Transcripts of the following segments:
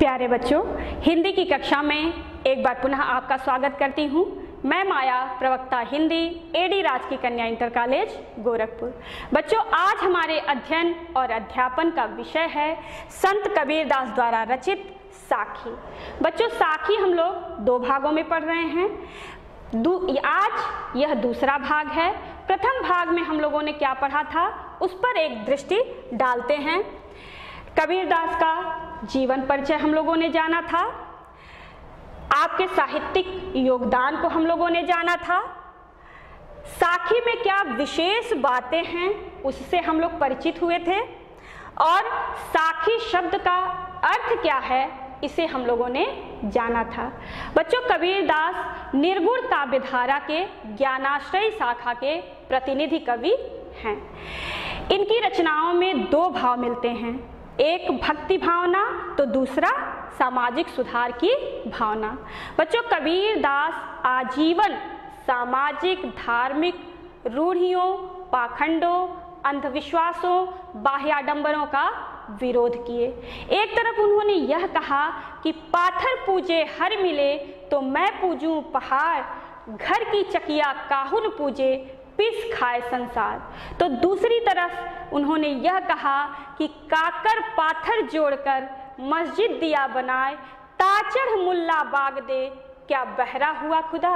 प्यारे बच्चों, हिंदी की कक्षा में एक बार पुनः आपका स्वागत करती हूँ। मैं माया, प्रवक्ता हिंदी, एडी राजकीय कन्या इंटर कॉलेज गोरखपुर। बच्चों, आज हमारे अध्ययन और अध्यापन का विषय है संत कबीरदास द्वारा रचित साखी। बच्चों, साखी हम लोग दो भागों में पढ़ रहे हैं। आज यह दूसरा भाग है। प्रथम भाग में हम लोगों ने क्या पढ़ा था, उस पर एक दृष्टि डालते हैं। कबीरदास का जीवन परिचय हम लोगों ने जाना था, आपके साहित्यिक योगदान को हम लोगों ने जाना था, साखी में क्या विशेष बातें हैं उससे हम लोग परिचित हुए थे, और साखी शब्द का अर्थ क्या है इसे हम लोगों ने जाना था। बच्चों, कबीरदास निर्गुण काव्यधारा के ज्ञानाश्रयी शाखा के प्रतिनिधि कवि हैं। इनकी रचनाओं में दो भाव मिलते हैं, एक भक्ति भावना तो दूसरा सामाजिक सुधार की भावना। बच्चों, कबीरदास आजीवन सामाजिक धार्मिक रूढ़ियों, पाखंडों, अंधविश्वासों, बाह्याडंबरों का विरोध किए। एक तरफ उन्होंने यह कहा कि पाथर पूजे हर मिले तो मैं पूजूं पहाड़, घर की चकिया काहुन पूजे पिस खाए संसार। तो दूसरी तरफ उन्होंने यह कहा कि काकर पाथर जोड़कर मस्जिद दिया बनाए, ताचढ़ मुल्ला बाग दे क्या बहरा हुआ खुदा।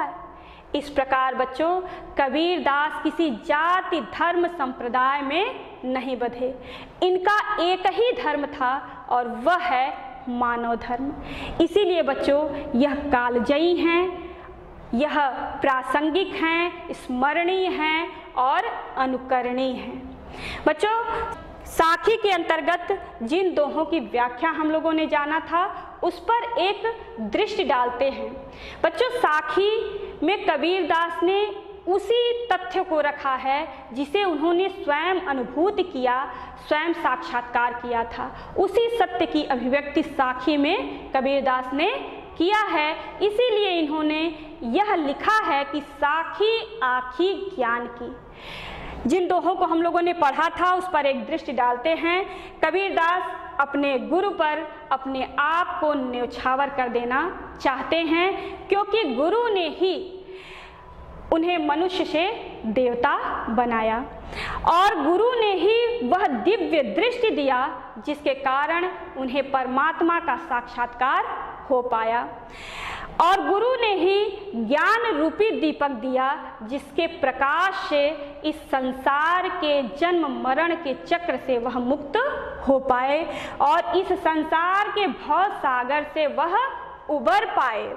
इस प्रकार बच्चों, कबीरदास किसी जाति धर्म संप्रदाय में नहीं बंधे। इनका एक ही धर्म था और वह है मानव धर्म। इसीलिए बच्चों, यह कालजयी हैं, यह प्रासंगिक हैं, स्मरणीय हैं और अनुकरणीय हैं। बच्चों, साखी के अंतर्गत जिन दोहों की व्याख्या हम लोगों ने जाना था उस पर एक दृष्टि डालते हैं। बच्चों, साखी में कबीरदास ने उसी तथ्य को रखा है जिसे उन्होंने स्वयं अनुभूति किया, स्वयं साक्षात्कार किया था। उसी सत्य की अभिव्यक्ति साखी में कबीरदास ने किया है। इसीलिए इन्होंने यह लिखा है कि साखी आखी ज्ञान की। जिन दोहों को हम लोगों ने पढ़ा था उस पर एक दृष्टि डालते हैं। कबीरदास अपने गुरु पर अपने आप को न्यौछावर कर देना चाहते हैं, क्योंकि गुरु ने ही उन्हें मनुष्य से देवता बनाया और गुरु ने ही वह दिव्य दृष्टि दिया जिसके कारण उन्हें परमात्मा का साक्षात्कार हो पाया, और गुरु ने ही ज्ञान रूपी दीपक दिया जिसके प्रकाश से इस संसार के जन्म मरण के चक्र से वह मुक्त हो पाए और इस संसार के भव सागर से वह उबर पाए।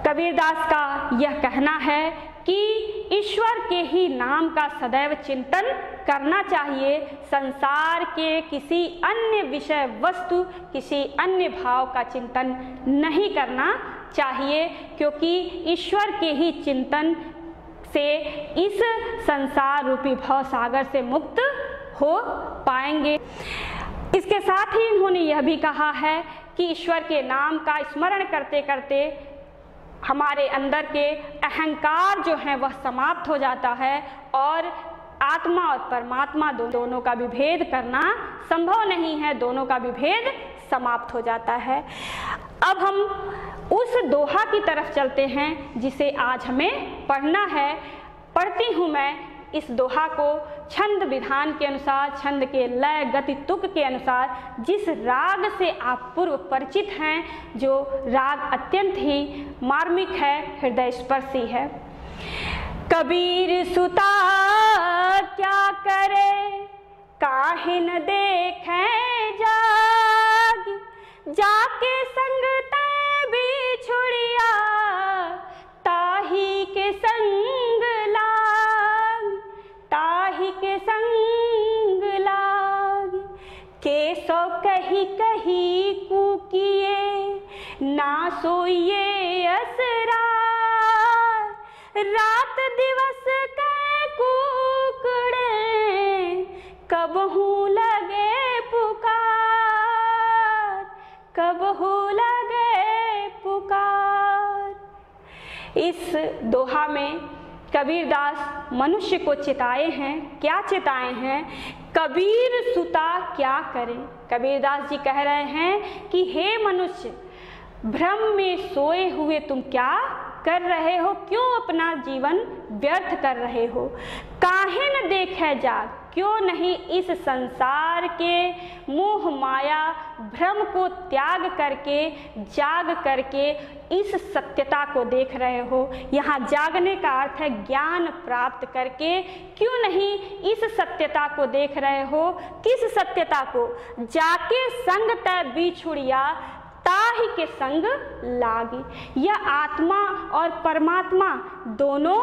कबीरदास का यह कहना है कि ईश्वर के ही नाम का सदैव चिंतन करना चाहिए, संसार के किसी अन्य विषय वस्तु, किसी अन्य भाव का चिंतन नहीं करना चाहिए, क्योंकि ईश्वर के ही चिंतन से इस संसार रूपी भव सागर से मुक्त हो पाएंगे। इसके साथ ही इन्होंने यह भी कहा है कि ईश्वर के नाम का स्मरण करते करते हमारे अंदर के अहंकार जो है वह समाप्त हो जाता है और आत्मा और परमात्मा दोनों का विभेद करना संभव नहीं है, दोनों का विभेद समाप्त हो जाता है। अब हम उस दोहा की तरफ चलते हैं जिसे आज हमें पढ़ना है। पढ़ती हूँ मैं इस दोहा को छंद विधान के अनुसार, छंद के लय गति तुक के अनुसार, जिस राग से आप पूर्व परिचित हैं, जो राग अत्यंत ही मार्मिक है, हृदय स्पर्शी है। कबीर सुता क्या करे काहे न देखे जागी, जाके संग तै बिछुड़िया ताही के संग लाग, ताही के संग लाग। के सो कही कही कूकिए ना सोइए असरा, रात दिवस के कुकड़े कबहू लगे पुकार, कबहू लगे पुकार। इस दोहा में कबीरदास मनुष्य को चिताए हैं, क्या चिताए हैं? कबीर सुता क्या करें। कबीरदास जी कह रहे हैं कि हे मनुष्य, भ्रम में सोए हुए तुम क्या कर रहे हो? क्यों अपना जीवन व्यर्थ कर रहे हो? काहे न देखे जाग, क्यों नहीं इस संसार के मोह माया भ्रम को त्याग करके, जाग करके इस सत्यता को देख रहे हो। यहाँ जागने का अर्थ है ज्ञान प्राप्त करके क्यों नहीं इस सत्यता को देख रहे हो? किस सत्यता को? जाके संग तय बिछुड़िया ताहि के संग लागी। यह आत्मा और परमात्मा दोनों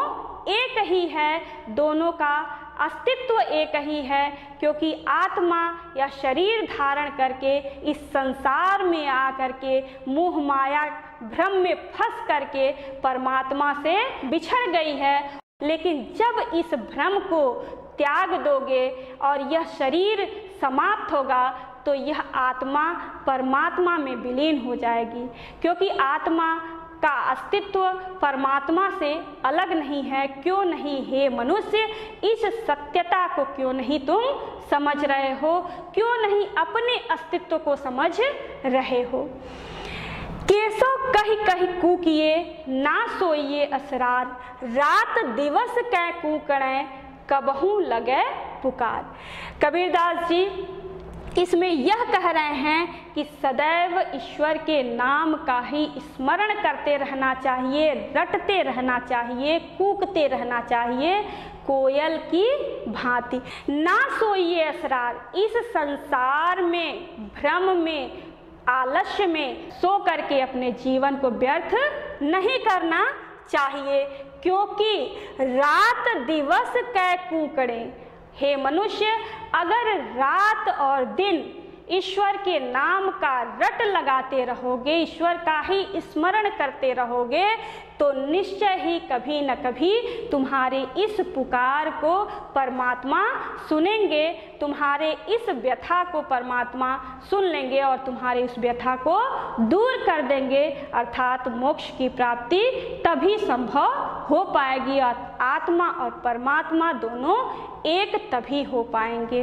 एक ही है, दोनों का अस्तित्व एक ही है, क्योंकि आत्मा या शरीर धारण करके इस संसार में आकर के मोह माया भ्रम में फंस करके परमात्मा से बिछड़ गई है। लेकिन जब इस भ्रम को त्याग दोगे और यह शरीर समाप्त होगा तो यह आत्मा परमात्मा में विलीन हो जाएगी, क्योंकि आत्मा का अस्तित्व परमात्मा से अलग नहीं है। क्यों नहीं हे मनुष्य, इस सत्यता को क्यों नहीं तुम समझ रहे हो? क्यों नहीं अपने अस्तित्व को समझ रहे हो? केसो कही कही कूकिए ना सोइए असरार, रात दिवस कै कूकड़े कबहू लगे पुकार। कबीरदास जी इसमें यह कह रहे हैं कि सदैव ईश्वर के नाम का ही स्मरण करते रहना चाहिए, रटते रहना चाहिए, कूकते रहना चाहिए कोयल की भांति। ना सोइए असरार, इस संसार में भ्रम में आलस्य में सो करके अपने जीवन को व्यर्थ नहीं करना चाहिए, क्योंकि रात दिवस कै कूकड़े। हे मनुष्य, अगर रात और दिन ईश्वर के नाम का रट लगाते रहोगे, ईश्वर का ही स्मरण करते रहोगे, तो निश्चय ही कभी न कभी तुम्हारे इस पुकार को परमात्मा सुनेंगे, तुम्हारे इस व्यथा को परमात्मा सुन लेंगे और तुम्हारे इस व्यथा को दूर कर देंगे। अर्थात मोक्ष की प्राप्ति तभी संभव हो पाएगी और आत्मा और परमात्मा दोनों एक तभी हो पाएंगे।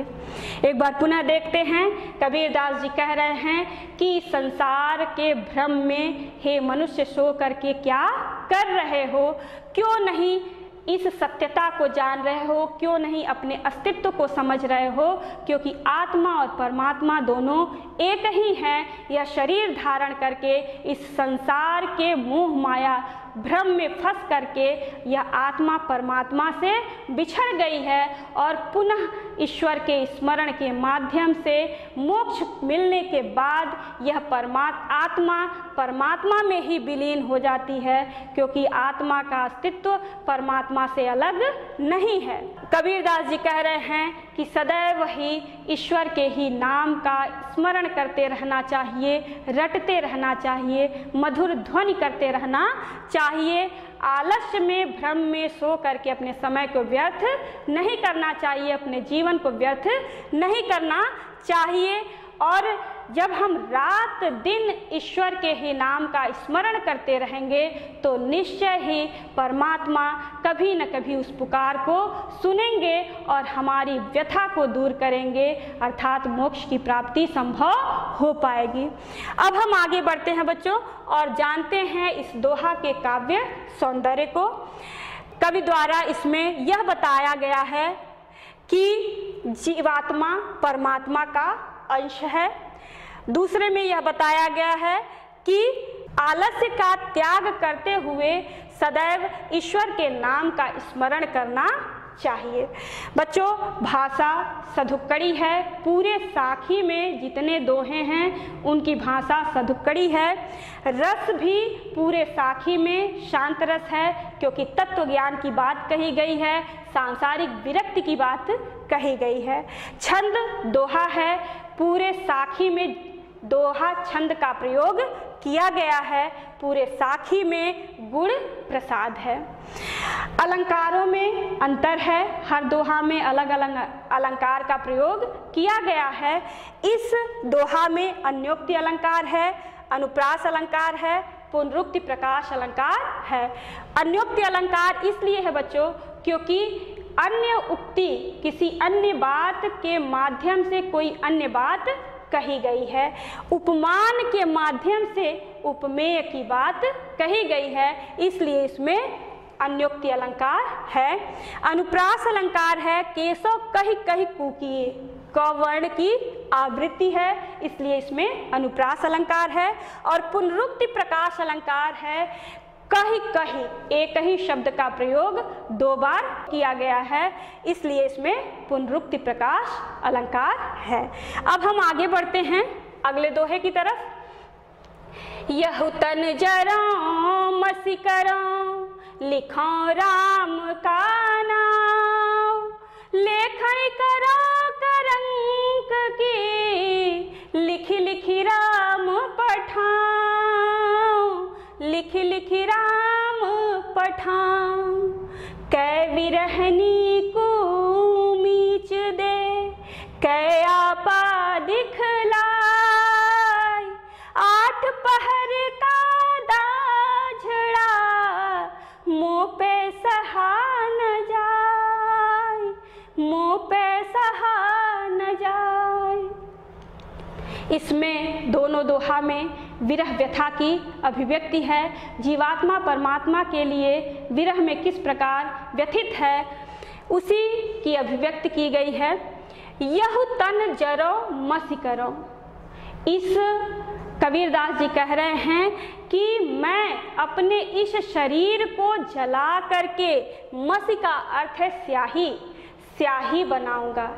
एक बार पुनः देखते हैं, कबीरदास जी कह रहे हैं कि संसार के भ्रम में हे मनुष्य सो करके क्या कर रहे हो? क्यों नहीं इस सत्यता को जान रहे हो? क्यों नहीं अपने अस्तित्व को समझ रहे हो? क्योंकि आत्मा और परमात्मा दोनों एक ही हैं। यह शरीर धारण करके इस संसार के मोह माया भ्रम में फंस करके यह आत्मा परमात्मा से बिछड़ गई है और पुनः ईश्वर के स्मरण के माध्यम से मोक्ष मिलने के बाद यह आत्मा परमात्मा में ही विलीन हो जाती है, क्योंकि आत्मा का अस्तित्व परमात्मा से अलग नहीं है। कबीरदास जी कह रहे हैं कि सदैव ही ईश्वर के ही नाम का स्मरण करते रहना चाहिए, रटते रहना चाहिए, मधुर ध्वनि करते रहना चाहिए। आलस्य में भ्रम में सो करके अपने समय को व्यर्थ नहीं करना चाहिए, अपने जीवन को व्यर्थ नहीं करना चाहिए। और जब हम रात दिन ईश्वर के ही नाम का स्मरण करते रहेंगे तो निश्चय ही परमात्मा कभी न कभी उस पुकार को सुनेंगे और हमारी व्यथा को दूर करेंगे, अर्थात मोक्ष की प्राप्ति संभव हो पाएगी। अब हम आगे बढ़ते हैं बच्चों और जानते हैं इस दोहा के काव्य सौंदर्य को। कवि द्वारा इसमें यह बताया गया है कि जीवात्मा परमात्मा का अंश है। दूसरे में यह बताया गया है कि आलस्य का त्याग करते हुए सदैव ईश्वर के नाम का स्मरण करना चाहिए। बच्चों, भाषा सधुक्कड़ी है। पूरे साखी में जितने दोहे हैं उनकी भाषा सधुक्कड़ी है। रस भी पूरे साखी में शांत रस है, क्योंकि तत्व ज्ञान की बात कही गई है, सांसारिक विरक्ति की बात कही गई है। छंद दोहा है। पूरे साखी में दोहा छंद का प्रयोग किया गया है। पूरे साखी में गुण प्रसाद है। अलंकारों में अंतर है। हर दोहा में अलग अलग अलंकार का प्रयोग किया गया है। इस दोहा में अन्योक्ति अलंकार है, अनुप्रास अलंकार है, पुनरुक्ति प्रकाश अलंकार है। अन्योक्ति अलंकार इसलिए है बच्चों क्योंकि अन्य उक्ति किसी अन्य बात के माध्यम से कोई अन्य बात कही गई है। उपमान के माध्यम से उपमेय की बात कही गई है, इसलिए इसमें अन्योक्ति अलंकार है। अनुप्रास अलंकार है केशव कही कही कूकिए, क वर्ण की आवृत्ति है, इसलिए इसमें अनुप्रास अलंकार है। और पुनरुक्ति प्रकाश अलंकार है कही कही, एक ही शब्द का प्रयोग 2 बार किया गया है, इसलिए इसमें पुनरुक्ति प्रकाश अलंकार है। अब हम आगे बढ़ते हैं अगले दोहे की तरफ। यहु तन जरों मसी करों, लिखो राम का नाम, लेखन करो करंक की, लिखी लिखी राम पठाओ, लिखी लिखी राम पठाओ। कै विरहनी को मीच दे, कै आपा दिखलाय, 8 पहर का दाझड़ा, मुँह पे सहा न जाए, मुँह पे सहा न जाए। इसमें दोनों दोहा में विरह व्यथा की अभिव्यक्ति है। जीवात्मा परमात्मा के लिए विरह में किस प्रकार व्यथित है, उसी की अभिव्यक्ति की गई है। यहु तन जरो मसी करो, इस कबीरदास जी कह रहे हैं कि मैं अपने इस शरीर को जला करके, मसी का अर्थ है स्याही, स्याही बनाऊंगा।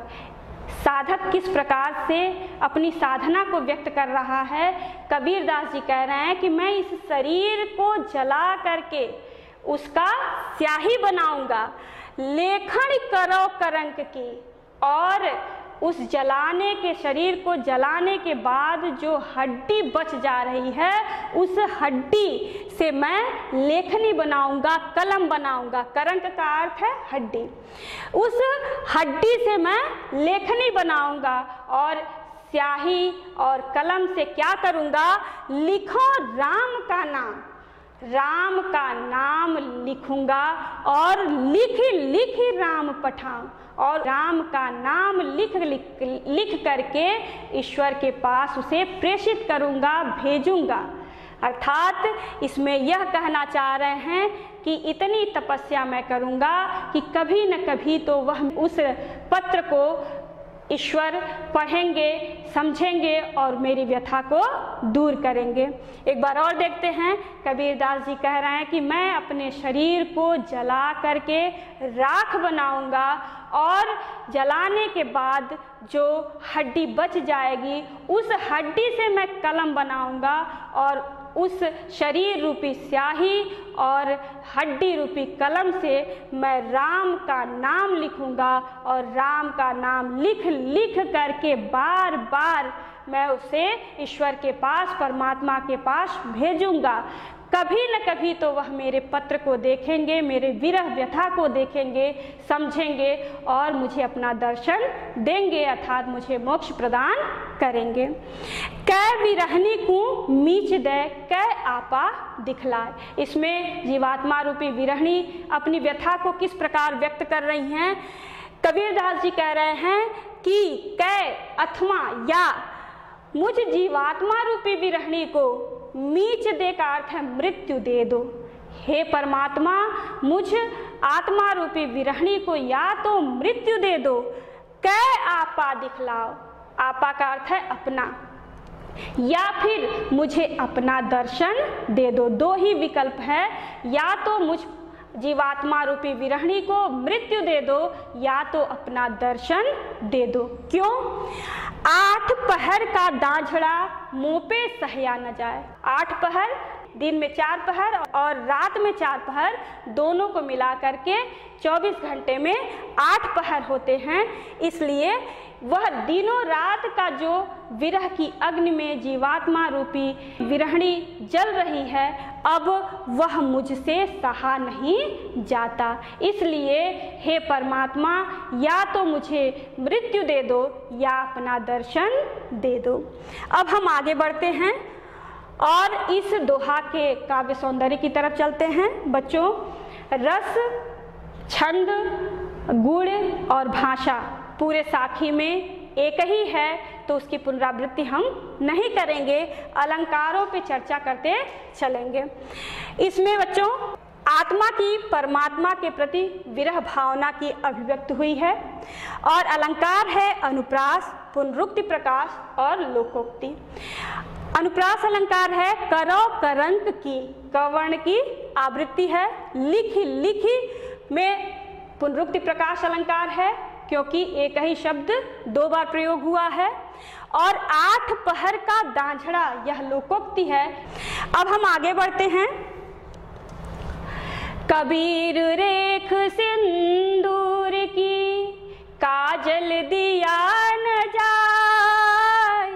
साधक किस प्रकार से अपनी साधना को व्यक्त कर रहा है, कबीरदास जी कह रहे हैं कि मैं इस शरीर को जला करके उसका स्याही बनाऊंगा। लेखन करो करंक की, और उस जलाने के शरीर को जलाने के बाद जो हड्डी बच जा रही है, उस हड्डी से मैं लेखनी बनाऊंगा, कलम बनाऊंगा। करंक का अर्थ है हड्डी। उस हड्डी से मैं लेखनी बनाऊंगा और स्याही और कलम से क्या करूंगा, लिखो राम का नाम, राम का नाम लिखूंगा और लिख लिख राम पठाऊं, और राम का नाम लिख करके ईश्वर के पास उसे प्रेषित करूंगा, भेजूंगा। अर्थात इसमें यह कहना चाह रहे हैं कि इतनी तपस्या मैं करूंगा कि कभी न कभी तो वह उस पत्र को ईश्वर पढ़ेंगे, समझेंगे और मेरी व्यथा को दूर करेंगे। एक बार और देखते हैं, कबीरदास जी कह रहे हैं कि मैं अपने शरीर को जला करके राख बनाऊंगा और जलाने के बाद जो हड्डी बच जाएगी उस हड्डी से मैं कलम बनाऊंगा और उस शरीर रूपी स्याही और हड्डी रूपी कलम से मैं राम का नाम लिखूंगा और राम का नाम लिख लिख करके बार बार मैं उसे ईश्वर के पास, परमात्मा के पास भेजूंगा। कभी न कभी तो वह मेरे पत्र को देखेंगे, मेरे विरह व्यथा को देखेंगे, समझेंगे और मुझे अपना दर्शन देंगे, अर्थात मुझे मोक्ष प्रदान करेंगे। कै विरहनी को मीच दे, कै आपा दिखलाए। इसमें जीवात्मा रूपी विरहणी अपनी व्यथा को किस प्रकार व्यक्त कर रही हैं। कबीरदास जी कह रहे हैं कि कै अथवा या मुझ जीवात्मा रूपी विरहणी को मीच दे का अर्थ है मृत्यु दे दो। हे परमात्मा, मुझ आत्मा रूपी विरहणी को या तो मृत्यु दे दो, कै आपा दिखलाओ, आपा का अर्थ है अपना, या फिर मुझे अपना दर्शन दे दो। 2 ही विकल्प है, या तो मुझ जीवात्मा रूपी विरहणी को मृत्यु दे दो या तो अपना दर्शन दे दो। क्यों? 8 पहर का दाझड़ा मुँह पे सहया न जाए। 8 पहर, दिन में 4 पहर और रात में 4 पहर, दोनों को मिला करके 24 घंटे में 8 पहर होते हैं। इसलिए वह दिनों रात का जो विरह की अग्नि में जीवात्मा रूपी विरहणी जल रही है, अब वह मुझसे सहा नहीं जाता। इसलिए हे परमात्मा, या तो मुझे मृत्यु दे दो या अपना दर्शन दे दो। अब हम आगे बढ़ते हैं। और इस दोहा के काव्य सौंदर्य की तरफ चलते हैं बच्चों। रस, छंद, गुण और भाषा पूरे साखी में एक ही है, तो उसकी पुनरावृत्ति हम नहीं करेंगे, अलंकारों पे चर्चा करते चलेंगे। इसमें बच्चों आत्मा की परमात्मा के प्रति विरह भावना की अभिव्यक्ति हुई है, और अलंकार है अनुप्रास, पुनरुक्ति, प्रकाश और लोकोक्ति। अनुप्रास अलंकार है करो करंक की, कवर्ण की आवृत्ति है। लिखी लिखी में पुनरुक्ति प्रकाश अलंकार है, क्योंकि एक ही शब्द 2 बार प्रयोग हुआ है। और 8 पहर का दांझड़ा, यह लोकोक्ति है। अब हम आगे बढ़ते हैं। कबीर रेख सिंदूर की, काजल दिया न जाय,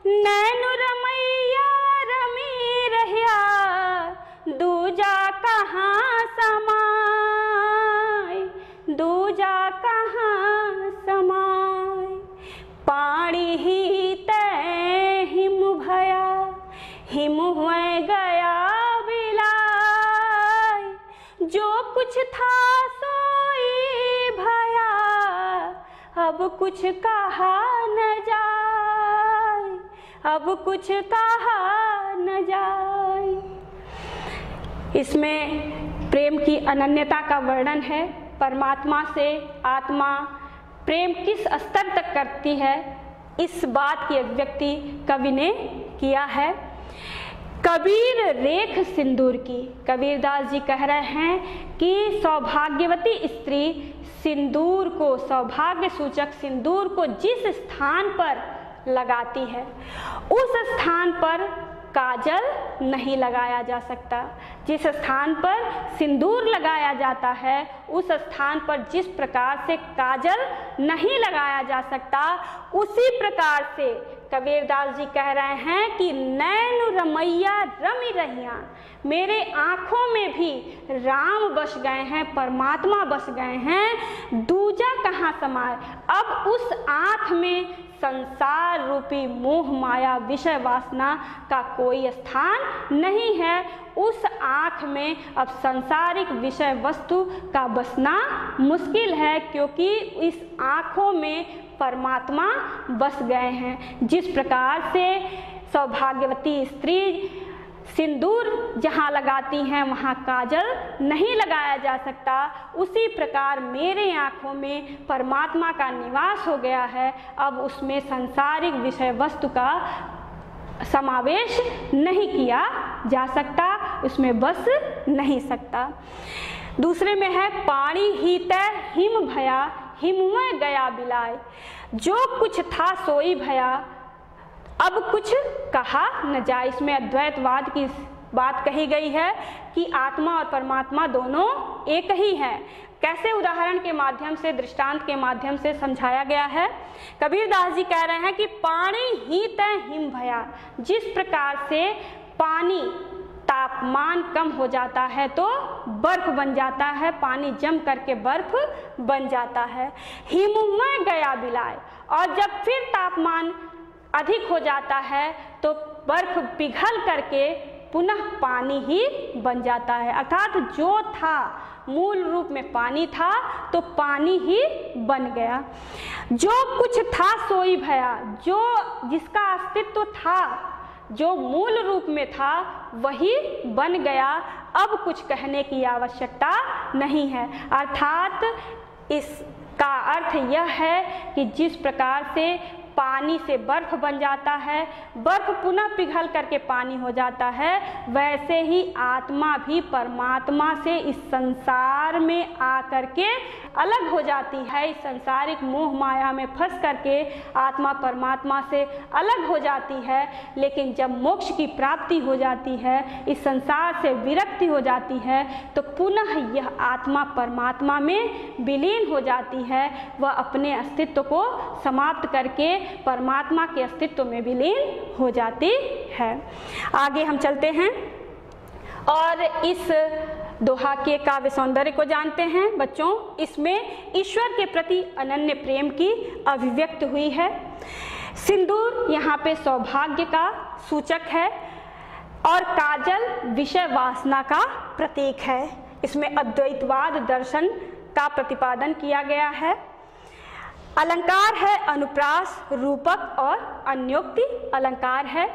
नैन रमैया रमी रहिया, दूजा कहाँ समाय, दूजा कहाँ समाय। पानी ही तय हिम भया, हिम हुए गया बिलाय, जो कुछ था सोई भया, अब कुछ कहा न जाए, अब कुछ कहा न जाए। इसमें प्रेम की अनन्यता का वर्णन है। परमात्मा से आत्मा प्रेम किस स्तर तक करती है, इस बात की अभिव्यक्ति कवि ने किया है। कबीर रेख सिंदूर की, कबीरदास जी कह रहे हैं कि सौभाग्यवती स्त्री सिंदूर को, सौभाग्य सूचक सिंदूर को जिस स्थान पर लगाती है, उस स्थान पर काजल नहीं लगाया जा सकता। जिस स्थान पर सिंदूर लगाया जाता है, उस स्थान पर जिस प्रकार से काजल नहीं लगाया जा सकता, उसी प्रकार से कबीरदास जी कह रहे हैं कि नैन रमैया रमी रहिया, मेरे आँखों में भी राम बस गए हैं, परमात्मा बस गए हैं, दूजा कहाँ समाए। अब उस आँख में संसार रूपी मोह माया विषय वासना का कोई स्थान नहीं है। उस आँख में अब सांसारिक विषय वस्तु का बसना मुश्किल है, क्योंकि इस आँखों में परमात्मा बस गए हैं। जिस प्रकार से सौभाग्यवती स्त्री सिंदूर जहाँ लगाती हैं वहाँ काजल नहीं लगाया जा सकता, उसी प्रकार मेरे आँखों में परमात्मा का निवास हो गया है। अब उसमें सांसारिक विषय वस्तु का समावेश नहीं किया जा सकता, उसमें बस नहीं सकता। दूसरे में है पानी ही तय हिम भया, हिम में गया बिलाय, जो कुछ था सोई भया, अब कुछ कहा न जाए। इसमें अद्वैतवाद की बात कही गई है कि आत्मा और परमात्मा दोनों एक ही हैं। कैसे? उदाहरण के माध्यम से, दृष्टांत के माध्यम से समझाया गया है। कबीरदास जी कह रहे हैं कि पानी ही तय हिम भया, जिस प्रकार से पानी तापमान कम हो जाता है तो बर्फ बन जाता है, पानी जम करके बर्फ बन जाता है। हिम में गया बिलाय, और जब फिर तापमान अधिक हो जाता है तो बर्फ पिघल करके पुनः पानी ही बन जाता है। अर्थात जो था मूल रूप में पानी था तो पानी ही बन गया। जो कुछ था सोई भया, जो जिसका अस्तित्व था, जो मूल रूप में था वही बन गया। अब कुछ कहने की आवश्यकता नहीं है। अर्थात इसका अर्थ यह है कि जिस प्रकार से पानी से बर्फ बन जाता है, बर्फ पुनः पिघल करके पानी हो जाता है, वैसे ही आत्मा भी परमात्मा से इस संसार में आकर के अलग हो जाती है। इस संसारिक मोह माया में फंस करके आत्मा परमात्मा से अलग हो जाती है। लेकिन जब मोक्ष की प्राप्ति हो जाती है, इस संसार से विरक्ति हो जाती है, तो पुनः यह आत्मा परमात्मा में विलीन हो जाती है। वह अपने अस्तित्व को समाप्त करके परमात्मा के अस्तित्व में विलीन हो जाती है। आगे हम चलते हैं और इस दोहा के काव्य सौंदर्य को जानते हैं। बच्चों, इसमें ईश्वर के प्रति अनन्य प्रेम की अभिव्यक्ति हुई है। सिंदूर यहाँ पे सौभाग्य का सूचक है। और काजल विषय वासना का प्रतीक है। इसमें अद्वैतवाद दर्शन का प्रतिपादन किया गया है। अलंकार है अनुप्रास, रूपक और अन्योक्ति अलंकार है।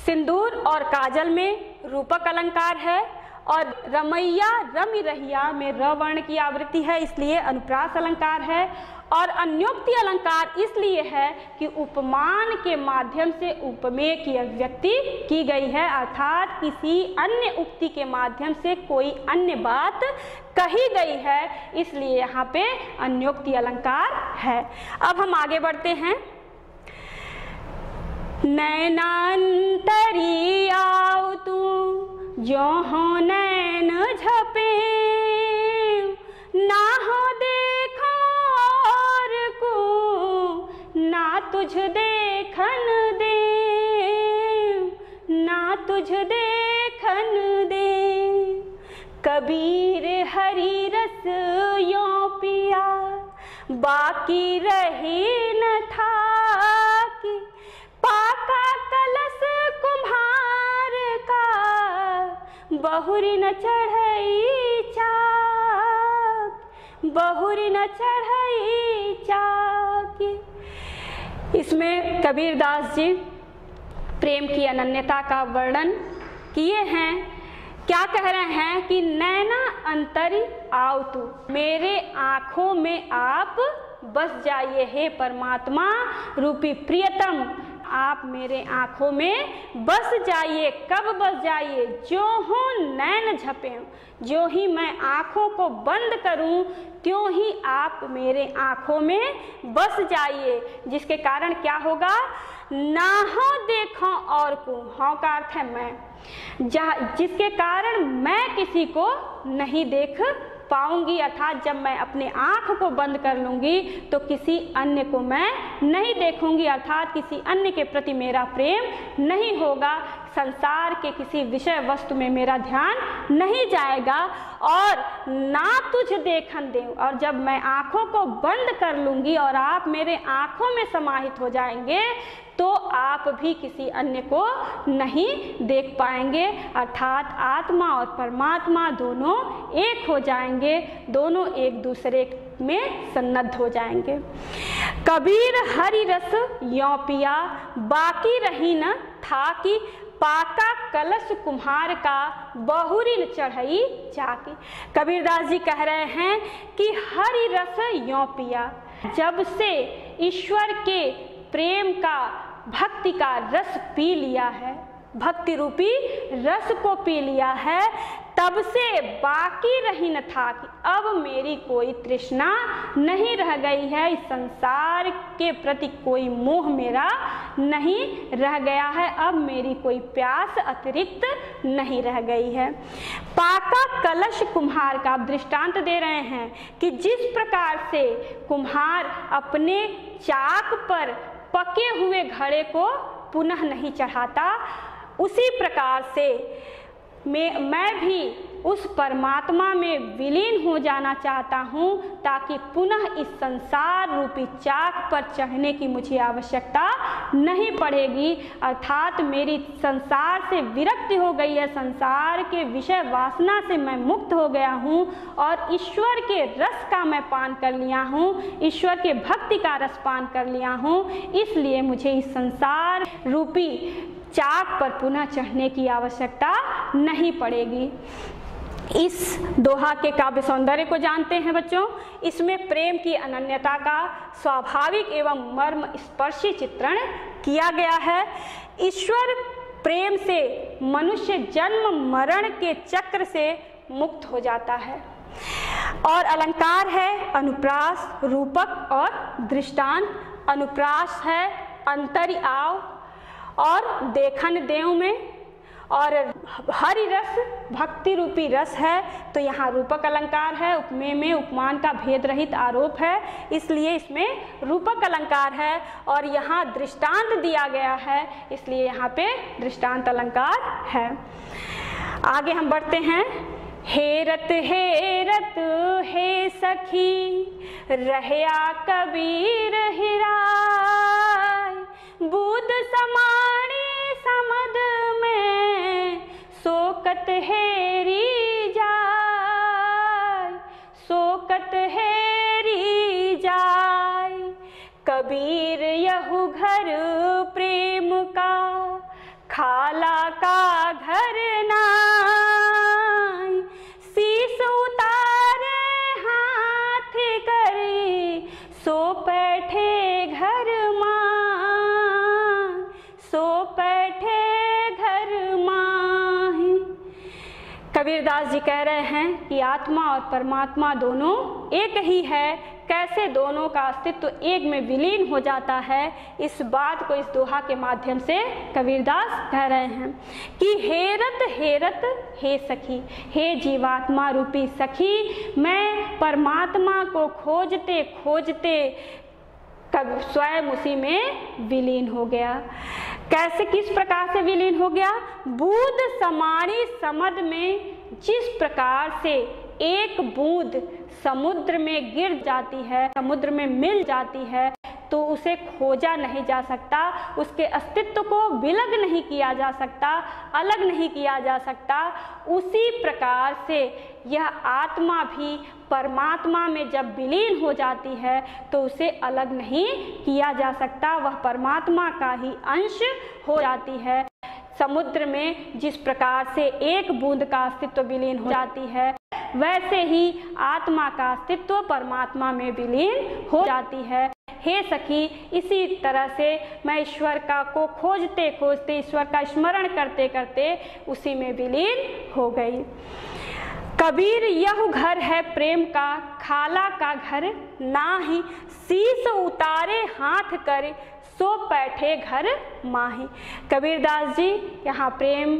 सिंदूर और काजल में रूपक अलंकार है और रमैया रमि रहिया में र वर्ण की आवृत्ति है, इसलिए अनुप्रास अलंकार है। और अन्योक्ति अलंकार इसलिए है कि उपमान के माध्यम से उपमेय की अभिव्यक्ति की गई है, अर्थात किसी अन्य उक्ति के माध्यम से कोई अन्य बात कही गई है, इसलिए यहाँ पे अन्योक्ति अलंकार है। अब हम आगे बढ़ते हैं। नैनांतरी आओ तू जो हो नैन झपे, ना हो देखो और को, ना तुझ देखन दे, ना तुझ देखन दे। कबीर हरि रस यों पिया, बाकी रही न था कि, पाका कलश कुम्हार का, बहुरी न चढ़ई चाक, बहुरी न चढ़ई चाक। इसमें कबीरदास जी प्रेम की अनन्यता का वर्णन किए हैं। क्या कह रहे हैं कि नैना अंतरी आओ तू, मेरे आँखों में आप बस जाइए हे परमात्मा रूपी प्रियतम, आप मेरे आँखों में बस जाइए। कब बस जाइए? जो हूँ नैन झपे, जो ही मैं आँखों को बंद करूँ त्यों ही आप मेरे आँखों में बस जाइए, जिसके कारण क्या होगा? ना हो देखो और को, हाँ का अर्थ है मैं, जिसके कारण मैं किसी को नहीं देख पाऊंगी, अर्थात जब मैं अपने आँख को बंद कर लूंगी तो किसी अन्य को मैं नहीं देखूंगी, अर्थात किसी अन्य के प्रति मेरा प्रेम नहीं होगा, संसार के किसी विषय वस्तु में मेरा ध्यान नहीं जाएगा। और ना तुझ देखन दे, और जब मैं आँखों को बंद कर लूंगी और आप मेरे आँखों में समाहित हो जाएंगे तो आप भी किसी अन्य को नहीं देख पाएंगे, अर्थात आत्मा और परमात्मा दोनों एक हो जाएंगे, दोनों एक दूसरे में सन्नद्ध हो जाएंगे। कबीर हरि रस यों पिया, बाकी रही न था कि, पाका कलश कुम्हार का, बहुरी न चढ़ई चाकी। कबीरदास जी कह रहे हैं कि हरि रस यों पिया, जब से ईश्वर के प्रेम का, भक्ति का रस पी लिया है, भक्ति रूपी रस को पी लिया है, तब से बाकी रही न था कि, अब मेरी कोई तृष्णा नहीं रह गई है, इस संसार के प्रति कोई मोह मेरा नहीं रह गया है, अब मेरी कोई प्यास अतिरिक्त नहीं रह गई है। पाका कलश कुम्हार का दृष्टांत दे रहे हैं कि जिस प्रकार से कुम्हार अपने चाक पर पके हुए घड़े को पुनः नहीं चढ़ाता, उसी प्रकार से मैं भी उस परमात्मा में विलीन हो जाना चाहता हूँ, ताकि पुनः इस संसार रूपी चाक पर चढ़ने की मुझे आवश्यकता नहीं पड़ेगी, अर्थात मेरी संसार से विरक्ति हो गई है, संसार के विषय वासना से मैं मुक्त हो गया हूँ और ईश्वर के रस का मैं पान कर लिया हूँ, ईश्वर के भक्ति का रस पान कर लिया हूँ, इसलिए मुझे इस संसार रूपी चाक पर पुनः चढ़ने की आवश्यकता नहीं पड़ेगी। इस दोहा के काव्य सौंदर्य को जानते हैं बच्चों। इसमें प्रेम की अनन्यता का स्वाभाविक एवं मर्म स्पर्शी चित्रण किया गया है। ईश्वर प्रेम से मनुष्य जन्म मरण के चक्र से मुक्त हो जाता है। और अलंकार है अनुप्रास, रूपक और दृष्टांत। अनुप्रास है अंतरि आव और देखन देव में, और हरि रस भक्ति रूपी रस है, तो यहाँ रूपक अलंकार है। उपमेय में उपमान का भेद रहित आरोप है, इसलिए इसमें रूपक अलंकार है। और यहाँ दृष्टांत दिया गया है, इसलिए यहाँ पे दृष्टांत अलंकार है। आगे हम बढ़ते हैं। हेरत हेरत हे सखी, रहया कबीर हिराय, बूद समाणी समद में, हेरी जाय, शोकत हेरी जाय। कबीर यहु घर प्रेम का, खाला का घर नाय। शीस उतारे हाथ करी, सो बैठे घर माँ, सो बैठे घर माँ। कबीरदास जी कह रहे हैं कि आत्मा और परमात्मा दोनों एक ही है। कैसे दोनों का अस्तित्व एक में विलीन हो जाता है, इस बात को इस दोहा के माध्यम से कबीरदास कह रहे हैं कि हेरत हेरत हे सखी, हे जीवात्मा रूपी सखी, मैं परमात्मा को खोजते खोजते कब स्वयं उसी में विलीन हो गया। कैसे, किस प्रकार से विलीन हो गया? बूंद समानी समद में जिस प्रकार से एक बूंद समुद्र में गिर जाती है, समुद्र में मिल जाती है, तो उसे खोजा नहीं जा सकता, उसके अस्तित्व को विलग नहीं किया जा सकता, अलग नहीं किया जा सकता। उसी प्रकार से यह आत्मा भी परमात्मा में जब विलीन हो जाती है तो उसे अलग नहीं किया जा सकता, वह परमात्मा का ही अंश हो जाती है। समुद्र में जिस प्रकार से एक बूंद का अस्तित्व विलीन हो जाती है, वैसे ही आत्मा का अस्तित्व परमात्मा में विलीन हो जाती है। हे सखी, इसी तरह से मैं ईश्वर का को खोजते खोजते, ईश्वर का स्मरण करते करते उसी में विलीन हो गई। कबीर यह घर है प्रेम का, खाला का घर नाही। शीस उतारे हाथ कर, सो बैठे घर माही। कबीरदास जी यहाँ प्रेम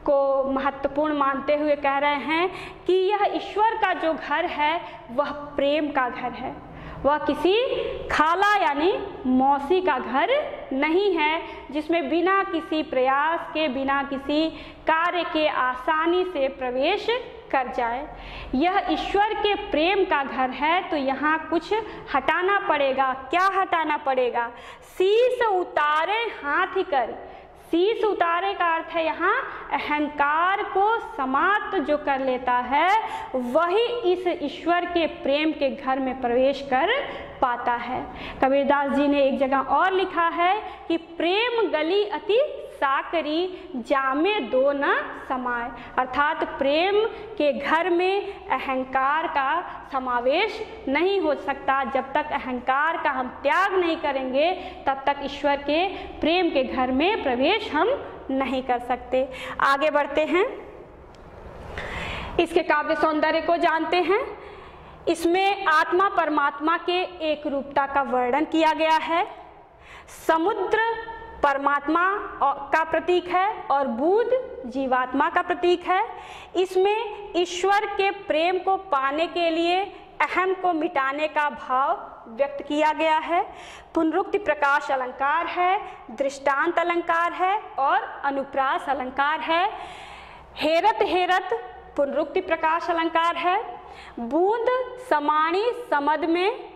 को महत्वपूर्ण मानते हुए कह रहे हैं कि यह ईश्वर का जो घर है वह प्रेम का घर है, वह किसी खाला यानी मौसी का घर नहीं है, जिसमें बिना किसी प्रयास के, बिना किसी कार्य के आसानी से प्रवेश कर जाए। यह ईश्वर के प्रेम का घर है, तो यहाँ कुछ हटाना पड़ेगा। क्या हटाना पड़ेगा? शीस उतारे हाथ कर। शीस उतारे का अर्थ है यहाँ अहंकार को समाप्त जो कर लेता है, वही इस ईश्वर के प्रेम के घर में प्रवेश कर पाता है। कबीरदास जी ने एक जगह और लिखा है कि प्रेम गली अति साकरी, जामे दो न समाए। अर्थात प्रेम के घर में अहंकार का समावेश नहीं हो सकता। जब तक अहंकार का हम त्याग नहीं करेंगे, तब तक ईश्वर के प्रेम के घर में प्रवेश हम नहीं कर सकते। आगे बढ़ते हैं, इसके काव्य सौंदर्य को जानते हैं। इसमें आत्मा परमात्मा के एक रूपता का वर्णन किया गया है। समुद्र परमात्मा का प्रतीक है और बूंद जीवात्मा का प्रतीक है। इसमें ईश्वर के प्रेम को पाने के लिए अहम को मिटाने का भाव व्यक्त किया गया है। पुनरुक्ति प्रकाश अलंकार है, दृष्टांत अलंकार है और अनुप्रास अलंकार है। हेरत हेरत पुनरुक्ति प्रकाश अलंकार है। बूंद समाणी समद में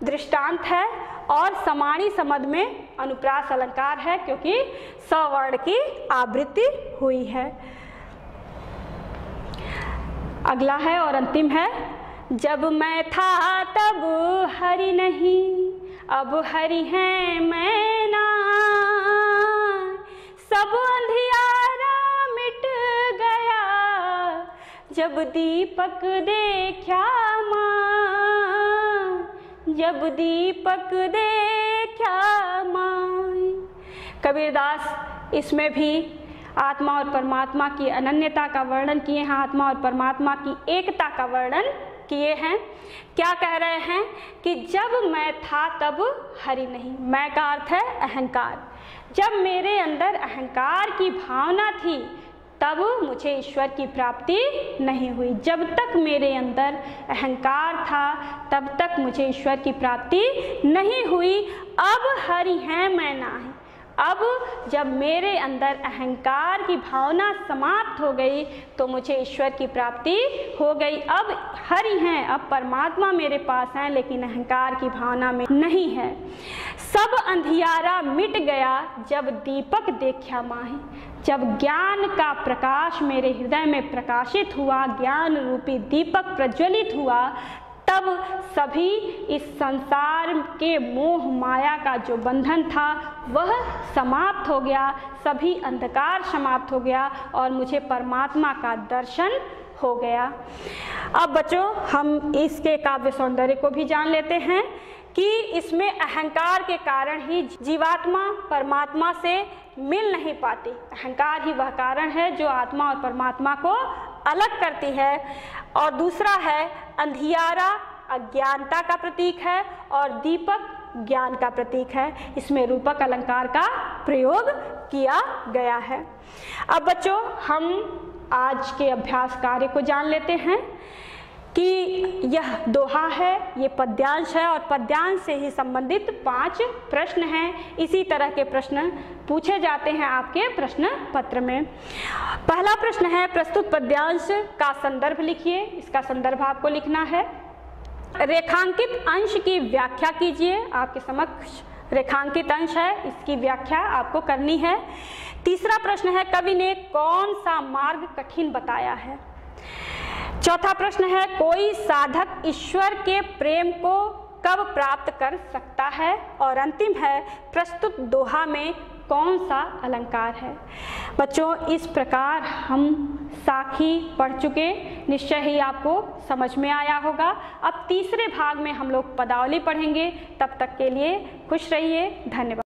दृष्टांत है और समाणी समद में अनुप्रास अलंकार है, क्योंकि सवर्ण की आवृत्ति हुई है। अगला है और अंतिम है, जब मैं था तब हरि नहीं, अब हरि है मैं ना। सब अंधियारा मिट गया, जब दीपक देखा माँ, जब दीपक देखा माँ। कबीरदास इसमें भी आत्मा और परमात्मा की अनन्यता का वर्णन किए हैं, आत्मा और परमात्मा की एकता का वर्णन किए हैं। क्या कह रहे हैं कि जब मैं था तब हरि नहीं। मैं का अर्थ है अहंकार। जब मेरे अंदर अहंकार की भावना थी, तब मुझे ईश्वर की प्राप्ति नहीं हुई। जब तक मेरे अंदर अहंकार था, तब तक मुझे ईश्वर की प्राप्ति नहीं हुई। अब हरि है मैं नाही। अब जब मेरे अंदर अहंकार की भावना समाप्त हो गई तो मुझे ईश्वर की प्राप्ति हो गई। अब हरि हैं, अब परमात्मा मेरे पास हैं, लेकिन अहंकार की भावना में नहीं है। सब अंधियारा मिट गया जब दीपक देखा माही। जब ज्ञान का प्रकाश मेरे हृदय में प्रकाशित हुआ, ज्ञान रूपी दीपक प्रज्वलित हुआ, तब सभी इस संसार के मोह माया का जो बंधन था वह समाप्त हो गया, सभी अंधकार समाप्त हो गया और मुझे परमात्मा का दर्शन हो गया। अब बच्चों, हम इसके काव्य सौंदर्य को भी जान लेते हैं कि इसमें अहंकार के कारण ही जीवात्मा परमात्मा से मिल नहीं पाती। अहंकार ही वह कारण है जो आत्मा और परमात्मा को अलग करती है। और दूसरा है अंधियारा अज्ञानता का प्रतीक है और दीपक ज्ञान का प्रतीक है। इसमें रूपक अलंकार का प्रयोग किया गया है। अब बच्चों, हम आज के अभ्यास कार्य को जान लेते हैं कि यह दोहा है, ये पद्यांश है और पद्यांश से ही संबंधित 5 प्रश्न हैं। इसी तरह के प्रश्न पूछे जाते हैं आपके प्रश्न पत्र में। पहला प्रश्न है, प्रस्तुत पद्यांश का संदर्भ लिखिए। इसका संदर्भ आपको लिखना है। रेखांकित अंश की व्याख्या कीजिए। आपके समक्ष रेखांकित अंश है, इसकी व्याख्या आपको करनी है। तीसरा प्रश्न है, कवि ने कौन सा मार्ग कठिन बताया है। चौथा प्रश्न है, कोई साधक ईश्वर के प्रेम को कब प्राप्त कर सकता है। और अंतिम है, प्रस्तुत दोहा में कौन सा अलंकार है। बच्चों, इस प्रकार हम साखी पढ़ चुके, निश्चय ही आपको समझ में आया होगा। अब तीसरे भाग में हम लोग पदावली पढ़ेंगे। तब तक के लिए खुश रहिए। धन्यवाद।